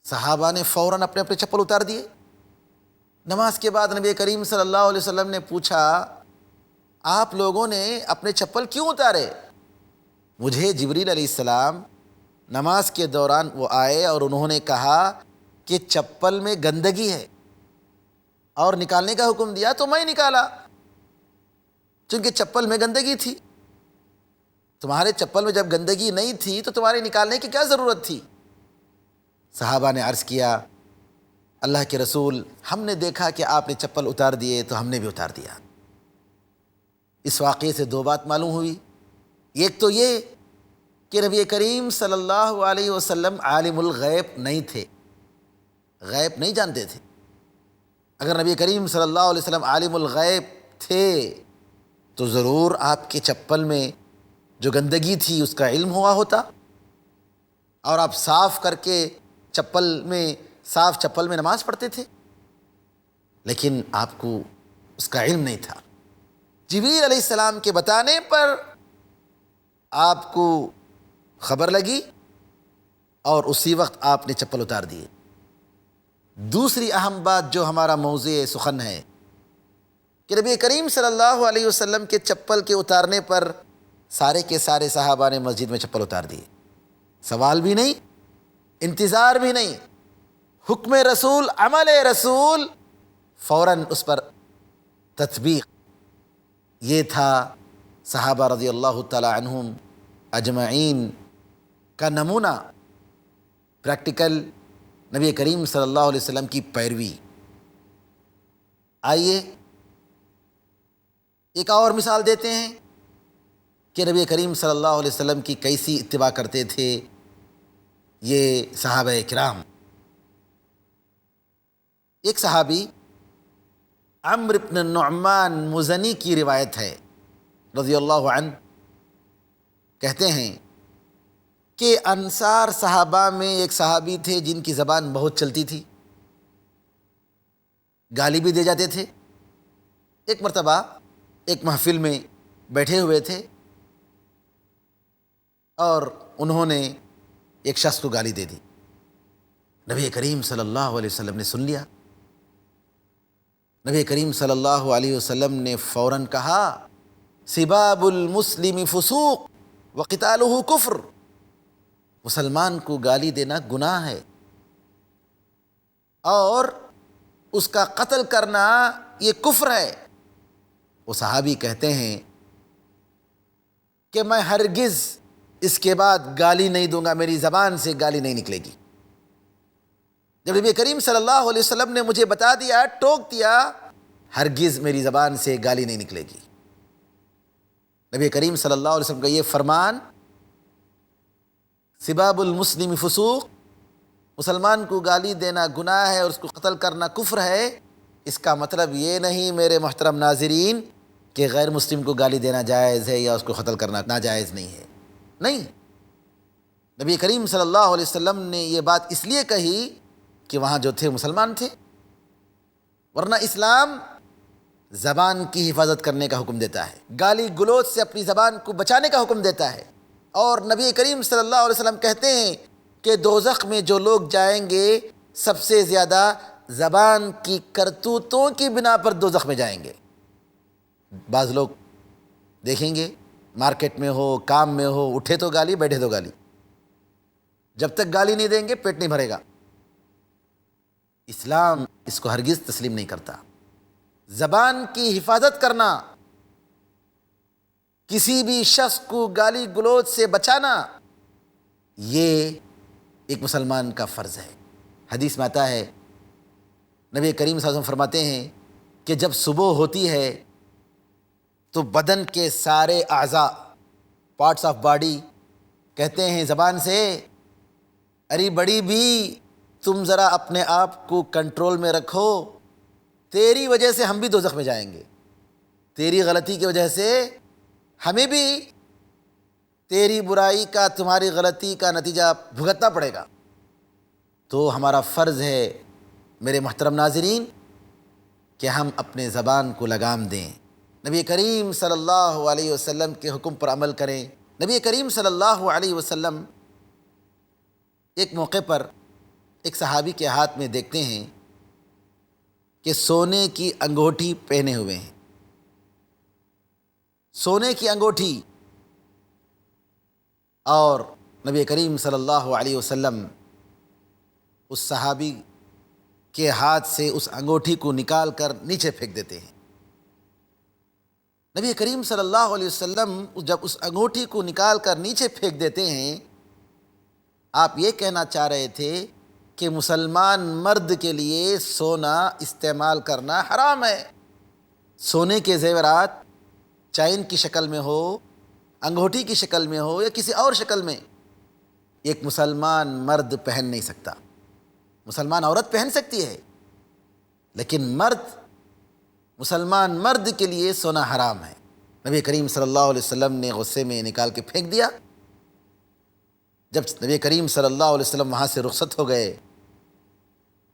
صحابہ نے فوراً اپنے اپنے چپل اتار دیے. نماز کے بعد نبی کریم صلی اللہ علیہ وسلم نے پوچھا، آپ لوگوں نے اپنے چپل کیوں اتارے؟ مجھے جبریل علیہ السلام نماز کے دوران وہ آئے اور انہوں نے کہا کہ چپل میں گندگی ہے اور نکالنے کا حکم دیا تو میں نکالا، چونکہ چپل میں گندگی تھی. تمہارے چپل میں جب گندگی نہیں تھی تو تمہارے نکالنے کی کیا ضرورت تھی؟ صحابہ نے عرض کیا، اللہ کے رسول، ہم نے دیکھا کہ آپ نے چپل اتار دیے تو ہم نے بھی اتار دیا. اس واقعے سے دو بات معلوم ہوئی. ایک تو یہ کہ نبی کریم صلی اللہ علیہ وسلم عالم الغیب نہیں تھے، غیب نہیں جانتے تھے. اگر نبی کریم صلی اللہ علیہ وسلم عالم الغیب تھے تو ضرور آپ کے چپل میں جو گندگی تھی اس کا علم ہوا ہوتا اور آپ صاف کر کے صاف چپل میں نماز پڑھتے تھے، لیکن آپ کو اس کا علم نہیں تھا. جبریل علیہ السلام کے بتانے پر آپ کو خبر لگی اور اسی وقت آپ نے چپل اتار دیے. دوسری اہم بات جو ہمارا موضوع سخن ہے کہ نبی کریم صلی اللہ علیہ وسلم کے چپل کے اتارنے پر سارے کے سارے صحابہ نے مسجد میں چپل اتار دیے. سوال بھی نہیں، انتظار بھی نہیں، حکم رسول، عمل رسول، فوراً اس پر تطبیق. یہ تھا صحابہ رضی اللہ تعالی عنہم اجمعین کا نمونہ، پریکٹیکل نبی کریم صلی اللہ علیہ وسلم کی پیروی. آئیے ایک اور مثال دیتے ہیں کہ نبی کریم صلی اللہ علیہ وسلم کی کیسی اتباع کرتے تھے یہ صحابہ کرام. ایک صحابی عمرو بن النعمان مزنی کی روایت ہے رضی اللہ عنہ، کہتے ہیں کہ انصار صحابہ میں ایک صحابی تھے جن کی زبان بہت چلتی تھی، گالی بھی دے جاتے تھے. ایک مرتبہ ایک محفل میں بیٹھے ہوئے تھے اور انہوں نے ایک شخص کو گالی دے دی. نبی کریم صلی اللہ علیہ وسلم نے سن لیا. نبی کریم صلی اللہ علیہ وسلم نے فوراً کہا، سباب المسلم فسوق وقتالہ کفر. مسلمان کو گالی دینا گناہ ہے اور اس کا قتل کرنا یہ کفر ہے. وہ صحابی کہتے ہیں کہ میں ہرگز اس کے بعد گالی نہیں دوں گا، میری زبان سے گالی نہیں نکلے گی. جب نبی کریم صلی اللہ علیہ وسلم نے مجھے بتا دیا، ٹوک دیا، ہرگز میری زبان سے گالی نہیں نکلے گی. نبی کریم صلی اللہ علیہ وسلم کا یہ فرمان، سباب المسلم فسوق، مسلمان کو گالی دینا گناہ ہے اور اس کو قتل کرنا کفر ہے، اس کا مطلب یہ نہیں میرے محترم ناظرین کہ غیر مسلم کو گالی دینا جائز ہے یا اس کو قتل کرنا ناجائز نہیں ہے. نہیں، نبی کریم صلی اللہ علیہ وسلم نے یہ بات اس لیے کہی کہ وہاں جو تھے مسلمان تھے، ورنہ اسلام زبان کی حفاظت کرنے کا حکم دیتا ہے، گالی گلوچ سے اپنی زبان کو بچانے کا حکم دیتا ہے. اور نبی کریم صلی اللہ علیہ وسلم کہتے ہیں کہ دوزخ میں جو لوگ جائیں گے سب سے زیادہ زبان کی کرتوتوں کی بنا پر دوزخ میں جائیں گے. بعض لوگ دیکھیں گے مارکیٹ میں ہو، کام میں ہو، اٹھے تو گالی، بیٹھے تو گالی، جب تک گالی نہیں دیں گے پیٹ نہیں بھرے گا. اسلام اس کو ہرگز تسلیم نہیں کرتا. زبان کی حفاظت کرنا، کسی بھی شخص کو گالی گلوچ سے بچانا، یہ ایک مسلمان کا فرض ہے. حدیث میں آتا ہے، نبی کریم صلی اللہ علیہ وسلم فرماتے ہیں کہ جب صبح ہوتی ہے تو بدن کے سارے اعضاء، پارٹس آف باڈی کہتے ہیں زبان سے، ارے بڑی بھی تم ذرا اپنے آپ کو کنٹرول میں رکھو، تیری وجہ سے ہم بھی دوزخ میں جائیں گے، تیری غلطی کی وجہ سے ہمیں بھی تیری برائی کا، تمہاری غلطی کا نتیجہ بھگتنا پڑے گا۔ تو ہمارا فرض ہے میرے محترم ناظرین کہ ہم اپنے زبان کو لگام دیں، نبی کریم صلی اللہ علیہ وسلم کے حکم پر عمل کریں۔ نبی کریم صلی اللہ علیہ وسلم ایک موقع پر ایک صحابی کے ہاتھ میں دیکھتے ہیں کہ سونے کی انگوٹھی پہنے ہوئے ہیں، سونے کی انگوٹھی، اور نبی کریم صلی اللہ علیہ وسلم اس صحابی کے ہاتھ سے اس انگوٹھی کو نکال کر نیچے پھینک دیتے ہیں۔ نبی کریم صلی اللہ علیہ وسلم جب اس انگوٹھی کو نکال کر نیچے پھینک دیتے ہیں، آپ یہ کہنا چاہ رہے تھے کہ مسلمان مرد کے لیے سونا استعمال کرنا حرام ہے۔ سونے کے زیورات چین کی شکل میں ہو، انگوٹھی کی شکل میں ہو یا کسی اور شکل میں، ایک مسلمان مرد پہن نہیں سکتا۔ مسلمان عورت پہن سکتی ہے، لیکن مسلمان مرد کے لیے سونا حرام ہے۔ نبی کریم صلی اللہ علیہ وسلم نے غصے میں نکال کے پھینک دیا۔ جب نبی کریم صلی اللہ علیہ وسلم وہاں سے رخصت ہو گئے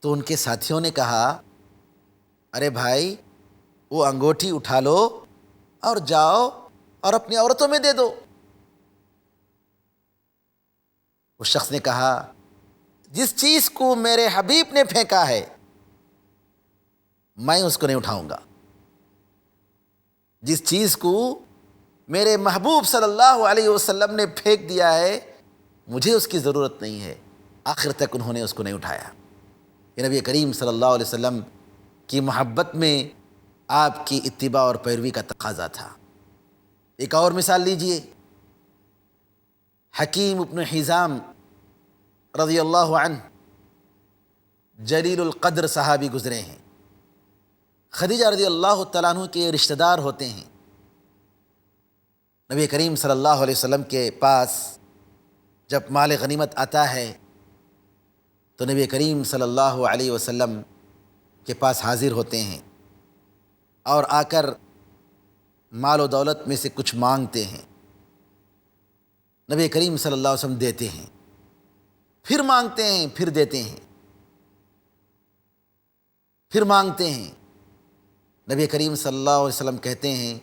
تو ان کے ساتھیوں نے کہا، ارے بھائی وہ انگوٹھی اٹھا لو اور جاؤ اور اپنی عورتوں میں دے دو۔ اس شخص نے کہا، جس چیز کو میرے حبیب نے پھینکا ہے میں اس کو نہیں اٹھاؤں گا، جس چیز کو میرے محبوب صلی اللہ علیہ وسلم نے پھینک دیا ہے مجھے اس کی ضرورت نہیں ہے۔ آخر تک انہوں نے اس کو نہیں اٹھایا۔ یہ نبی کریم صلی اللہ علیہ وسلم کی محبت میں آپ کی اتباع اور پیروی کا تقاضا تھا۔ ایک اور مثال لیجئے، حکیم ابن حزام رضی اللہ عنہ جلیل القدر صحابی گزرے ہیں، خدیجہ رضی اللہ تعالیٰ عنہ کے رشتہ دار ہوتے ہیں۔ نبی کریم صلی اللہ علیہ وسلم کے پاس جب مال غنیمت آتا ہے تو نبی کریم صلی اللہ علیہ وسلم کے پاس حاضر ہوتے ہیں اور آ کر مال و دولت میں سے کچھ مانگتے ہیں۔ نبی کریم صلی اللہ علیہ وسلم دیتے ہیں، پھر مانگتے ہیں، پھر دیتے ہیں، پھر مانگتے ہیں۔ نبی کریم صلی اللہ علیہ وسلم کہتے ہیں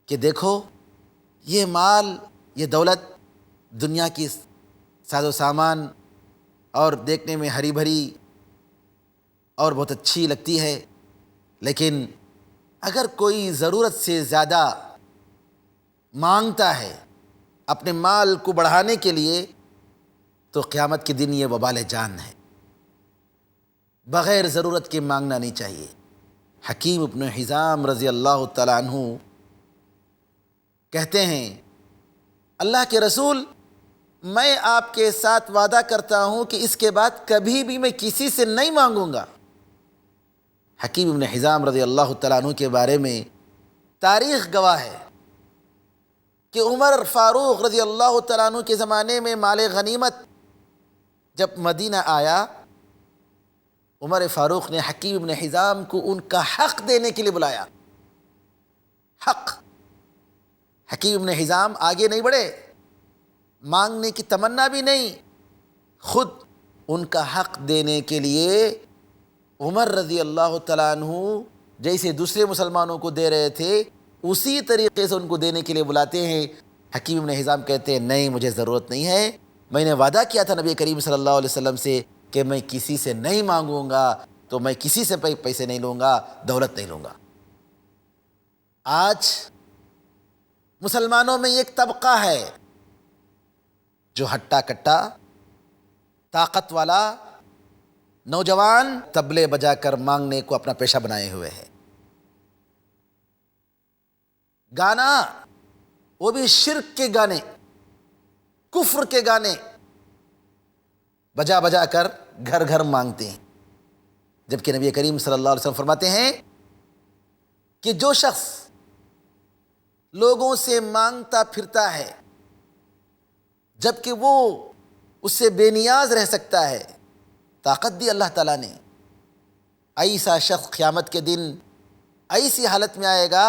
کہ دیکھو یہ مال، یہ دولت دنیا کی ساز و سامان اور دیکھنے میں ہری بھری اور بہت اچھی لگتی ہے، لیکن اگر کوئی ضرورت سے زیادہ مانگتا ہے اپنے مال کو بڑھانے کے لیے تو قیامت کے دن یہ وبال جان ہے۔ بغیر ضرورت کے مانگنا نہیں چاہیے۔ حکیم ابن حزام رضی اللہ تعالیٰ عنہ کہتے ہیں، اللہ کے رسول، میں آپ کے ساتھ وعدہ کرتا ہوں کہ اس کے بعد کبھی بھی میں کسی سے نہیں مانگوں گا۔ حکیم ابن حزام رضی اللہ تعالیٰ عنہ کے بارے میں تاریخ گواہ ہے کہ عمر فاروق رضی اللہ تعالیٰ عنہ کے زمانے میں مال غنیمت جب مدینہ آیا، عمر فاروق نے حکیم ابن حزام کو ان کا حق دینے کے لیے بلایا۔ حق۔ حکیم ابن حزام آگے نہیں بڑھے، مانگنے کی تمنا بھی نہیں، خود ان کا حق دینے کے لیے عمر رضی اللہ تعالیٰ عنہ جیسے دوسرے مسلمانوں کو دے رہے تھے اسی طریقے سے ان کو دینے کے لیے بلاتے ہیں۔ حکیم ابن حزام کہتے ہیں، نہیں مجھے ضرورت نہیں ہے، میں نے وعدہ کیا تھا نبی کریم صلی اللہ علیہ وسلم سے کہ میں کسی سے نہیں مانگوں گا، تو میں کسی سے پیسے نہیں لوں گا، دولت نہیں لوں گا۔ آج مسلمانوں میں ایک طبقہ ہے جو ہٹا کٹا، طاقت والا نوجوان طبلے بجا کر مانگنے کو اپنا پیشہ بنائے ہوئے ہے۔ گانا، وہ بھی شرک کے گانے، کفر کے گانے بجا بجا کر گھر گھر مانگتے ہیں۔ جبکہ نبی کریم صلی اللہ علیہ وسلم فرماتے ہیں کہ جو شخص لوگوں سے مانگتا پھرتا ہے جبکہ وہ اس سے بے نیاز رہ سکتا ہے، طاقت دی اللہ تعالیٰ نے، ایسا شخص قیامت کے دن ایسی حالت میں آئے گا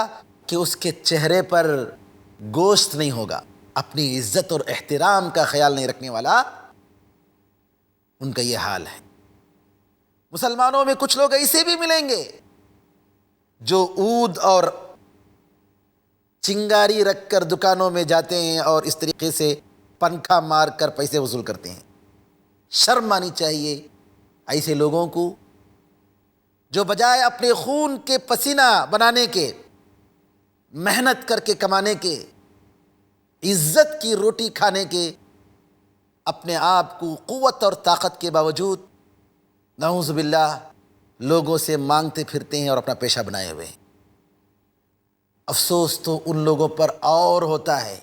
کہ اس کے چہرے پر گوشت نہیں ہوگا، اپنی عزت اور احترام کا خیال نہیں رکھنے والا، ان کا یہ حال ہے۔ مسلمانوں میں کچھ لوگ ایسے بھی ملیں گے جو عود اور چنگاری رکھ کر دکانوں میں جاتے ہیں اور اس طریقے سے پنکھا مار کر پیسے وصول کرتے ہیں۔ شرم آنی چاہیے ایسے لوگوں کو جو بجائے اپنے خون کے پسینہ بنانے کے، محنت کر کے کمانے کے، عزت کی روٹی کھانے کے، اپنے آپ کو قوت اور طاقت کے باوجود نعوذ باللہ لوگوں سے مانگتے پھرتے ہیں اور اپنا پیشہ بنائے ہوئے ہیں۔ افسوس تو ان لوگوں پر اور ہوتا ہے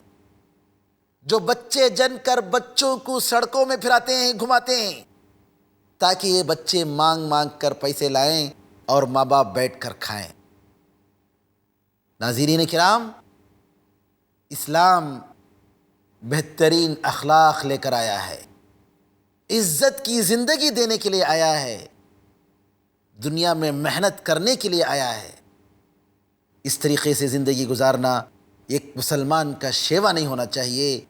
جو بچے جن کر بچوں کو سڑکوں میں پھراتے ہیں، گھماتے ہیں تاکہ یہ بچے مانگ مانگ کر پیسے لائیں اور ماں باپ بیٹھ کر کھائیں۔ ناظرین کرام، اسلام بہترین اخلاق لے کر آیا ہے، عزت کی زندگی دینے کے لیے آیا ہے، دنیا میں محنت کرنے کے لیے آیا ہے۔ اس طریقے سے زندگی گزارنا ایک مسلمان کا شیوا نہیں ہونا چاہیے۔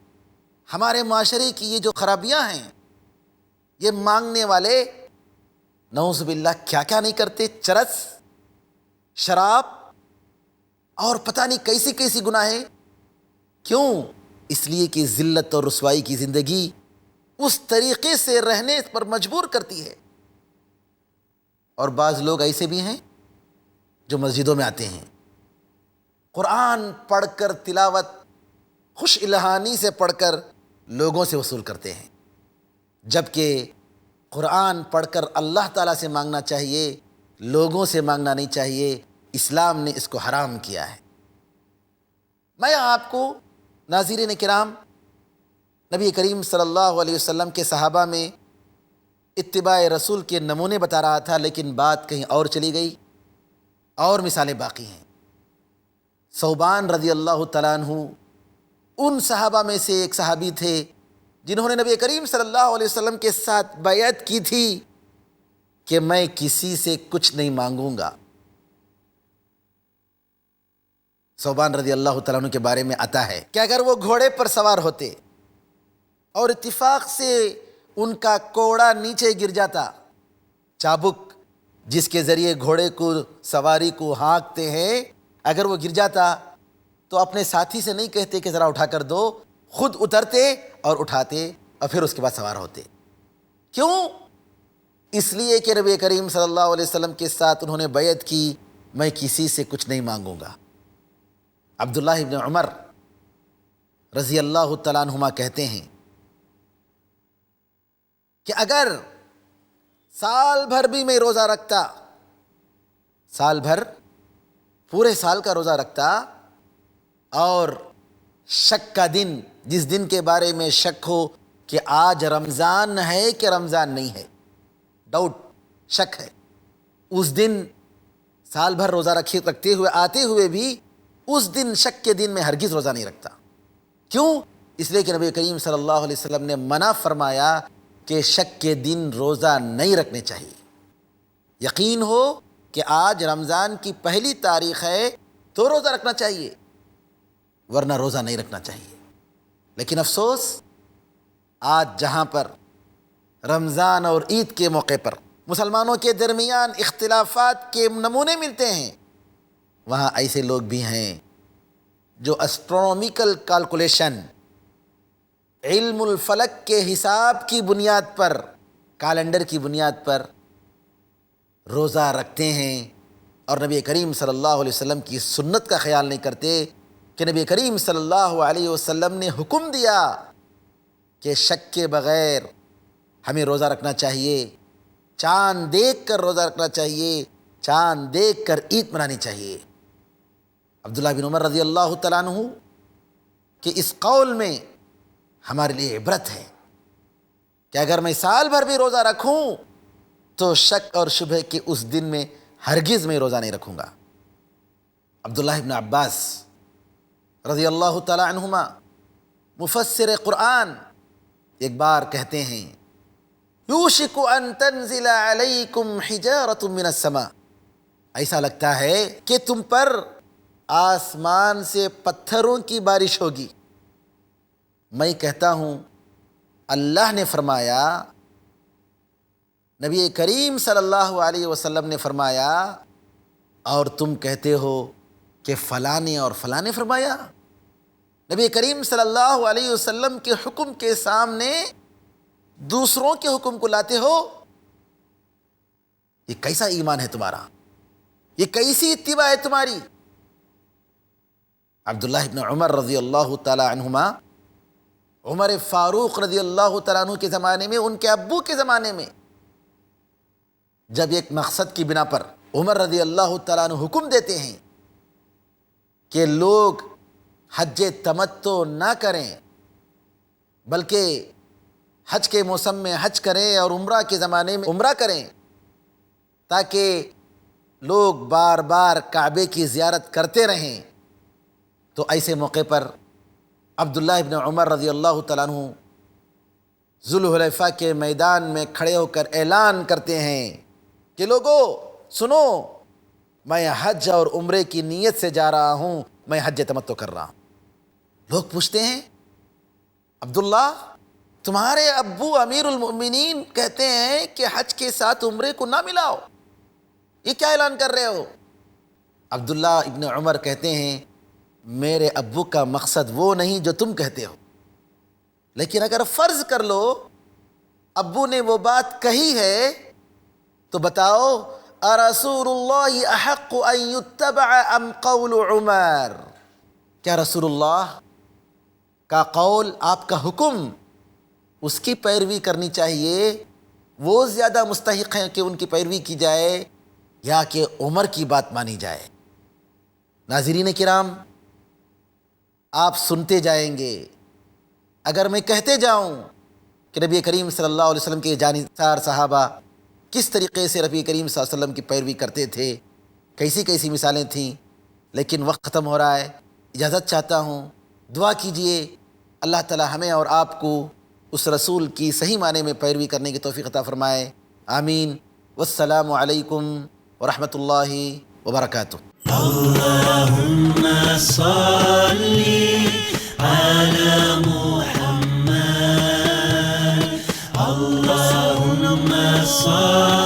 ہمارے معاشرے کی یہ جو خرابیاں ہیں، یہ مانگنے والے نعوذ باللہ کیا کیا نہیں کرتے، چرس، شراب اور پتہ نہیں کیسی کیسی گناہیں۔ کیوں؟ اس لیے کہ ذلت اور رسوائی کی زندگی اس طریقے سے رہنے پر مجبور کرتی ہے۔ اور بعض لوگ ایسے بھی ہیں جو مسجدوں میں آتے ہیں، قرآن پڑھ کر تلاوت خوش الہانی سے پڑھ کر لوگوں سے وصول کرتے ہیں، جبکہ قرآن پڑھ کر اللہ تعالیٰ سے مانگنا چاہیے، لوگوں سے مانگنا نہیں چاہیے۔ اسلام نے اس کو حرام کیا ہے۔ میں آپ کو ناظرین کرام نبی کریم صلی اللہ علیہ وسلم کے صحابہ میں اتباع رسول کے نمونے بتا رہا تھا، لیکن بات کہیں اور چلی گئی، اور مثالیں باقی ہیں۔ ثوبان رضی اللہ تعالیٰ عنہ ان صحابہ میں سے ایک صحابی تھے جنہوں نے نبی کریم صلی اللہ علیہ وسلم کے ساتھ بیعت کی تھی کہ میں کسی سے کچھ نہیں مانگوں گا۔ ثوبان رضی اللہ تعالیٰ عنہ کے بارے میں آتا ہے کہ اگر وہ گھوڑے پر سوار ہوتے اور اتفاق سے ان کا کوڑا نیچے گر جاتا، چابک جس کے ذریعے گھوڑے کو سواری کو ہانکتے ہیں، اگر وہ گر جاتا تو اپنے ساتھی سے نہیں کہتے کہ ذرا اٹھا کر دو، خود اترتے اور اٹھاتے اور پھر اس کے بعد سوار ہوتے۔ کیوں؟ اس لیے کہ نبی کریم صلی اللہ علیہ وسلم کے ساتھ انہوں نے بیعت کی، میں کسی سے کچھ نہیں مانگوں گا۔ عبداللہ ابن عمر رضی اللہ تعالیٰ عنہما کہتے ہیں کہ اگر سال بھر بھی میں روزہ رکھتا، سال بھر پورے سال کا روزہ رکھتا، اور شک کا دن، جس دن کے بارے میں شک ہو کہ آج رمضان ہے کہ رمضان نہیں ہے، ڈاؤٹ، شک ہے، اس دن سال بھر روزہ رکھتے ہوئے آتے ہوئے بھی اس دن شک کے دن میں ہرگز روزہ نہیں رکھتا۔ کیوں؟ اس لیے کہ نبی کریم صلی اللہ علیہ وسلم نے منع فرمایا کہ شک کے دن روزہ نہیں رکھنے چاہیے۔ یقین ہو کہ آج رمضان کی پہلی تاریخ ہے تو روزہ رکھنا چاہیے، ورنہ روزہ نہیں رکھنا چاہیے۔ لیکن افسوس، آج جہاں پر رمضان اور عید کے موقع پر مسلمانوں کے درمیان اختلافات کے نمونے ملتے ہیں، وہاں ایسے لوگ بھی ہیں جو اسٹرونومیکل کیلکولیشن، علم الفلک کے حساب کی بنیاد پر، کیلنڈر کی بنیاد پر روزہ رکھتے ہیں، اور نبی کریم صلی اللہ علیہ وسلم کی سنت کا خیال نہیں کرتے کہ نبی کریم صلی اللہ علیہ وسلم نے حکم دیا کہ شک کے بغیر ہمیں روزہ رکھنا چاہیے، چاند دیکھ کر روزہ رکھنا چاہیے، چاند دیکھ کر عید منانی چاہیے۔ عبداللہ بن عمر رضی اللہ تعالیٰ عنہ کہ اس قول میں ہمارے لیے عبرت ہے کہ اگر میں سال بھر بھی روزہ رکھوں تو شک اور شبہ کے اس دن میں ہرگز میں روزہ نہیں رکھوں گا۔ عبداللہ ابن عباس رضی اللہ تعالی عنہما مفسر قرآن ایک بار کہتے ہیں یوشک ان تنزل علیکم حجارۃ من السماء، ایسا لگتا ہے کہ تم پر آسمان سے پتھروں کی بارش ہوگی۔ میں کہتا ہوں اللہ نے فرمایا، نبی کریم صلی اللہ علیہ وسلم نے فرمایا، اور تم کہتے ہو کہ فلاں نے اور فلاں نے فرمایا۔ نبی کریم صلی اللہ علیہ وسلم کے حکم کے سامنے دوسروں کے حکم کو لاتے ہو، یہ کیسا ایمان ہے تمہارا؟ یہ کیسی اتباع ہے تمہاری؟ عبداللہ ابن عمر رضی اللہ تعالی عنہما، عمر فاروق رضی اللہ تعالیٰ عنہ کے زمانے میں، ان کے ابو کے زمانے میں، جب ایک مقصد کی بنا پر عمر رضی اللہ تعالیٰ عنہ حکم دیتے ہیں کہ لوگ حج تمتع نہ کریں بلکہ حج کے موسم میں حج کریں اور عمرہ کے زمانے میں عمرہ کریں، تاکہ لوگ بار بار کعبے کی زیارت کرتے رہیں، تو ایسے موقع پر عبداللہ ابن عمر رضی اللہ تعالیٰ عنہ ذوالحلیفہ کے میدان میں کھڑے ہو کر اعلان کرتے ہیں کہ لوگو سنو، میں حج اور عمرے کی نیت سے جا رہا ہوں، میں حج تمتع کر رہا ہوں۔ لوگ پوچھتے ہیں عبداللہ، تمہارے ابو امیر المؤمنین کہتے ہیں کہ حج کے ساتھ عمرے کو نہ ملاؤ، یہ کیا اعلان کر رہے ہو؟ عبداللہ ابن عمر کہتے ہیں میرے ابو کا مقصد وہ نہیں جو تم کہتے ہو، لیکن اگر فرض کر لو ابو نے وہ بات کہی ہے تو بتاؤ ارسول اللہ احق ان یتبع ام قول عمر، کیا رسول اللہ کا قول، آپ کا حکم، اس کی پیروی کرنی چاہیے، وہ زیادہ مستحق ہیں کہ ان کی پیروی کی جائے یا کہ عمر کی بات مانی جائے؟ ناظرین کرام، آپ سنتے جائیں گے، اگر میں کہتے جاؤں کہ نبی کریم صلی اللہ علیہ وسلم کے جانثار صحابہ کس طریقے سے نبی کریم صلی اللہ علیہ وسلم کی پیروی کرتے تھے، کیسی کیسی مثالیں تھیں، لیکن وقت ختم ہو رہا ہے، اجازت چاہتا ہوں، دعا کیجئے اللہ تعالی ہمیں اور آپ کو اس رسول کی صحیح معنی میں پیروی کرنے کی توفیق عطا فرمائے، آمین۔ والسلام علیکم ورحمۃ اللہ وبرکاتہ۔ اللهم صل على محمد، اللهم صل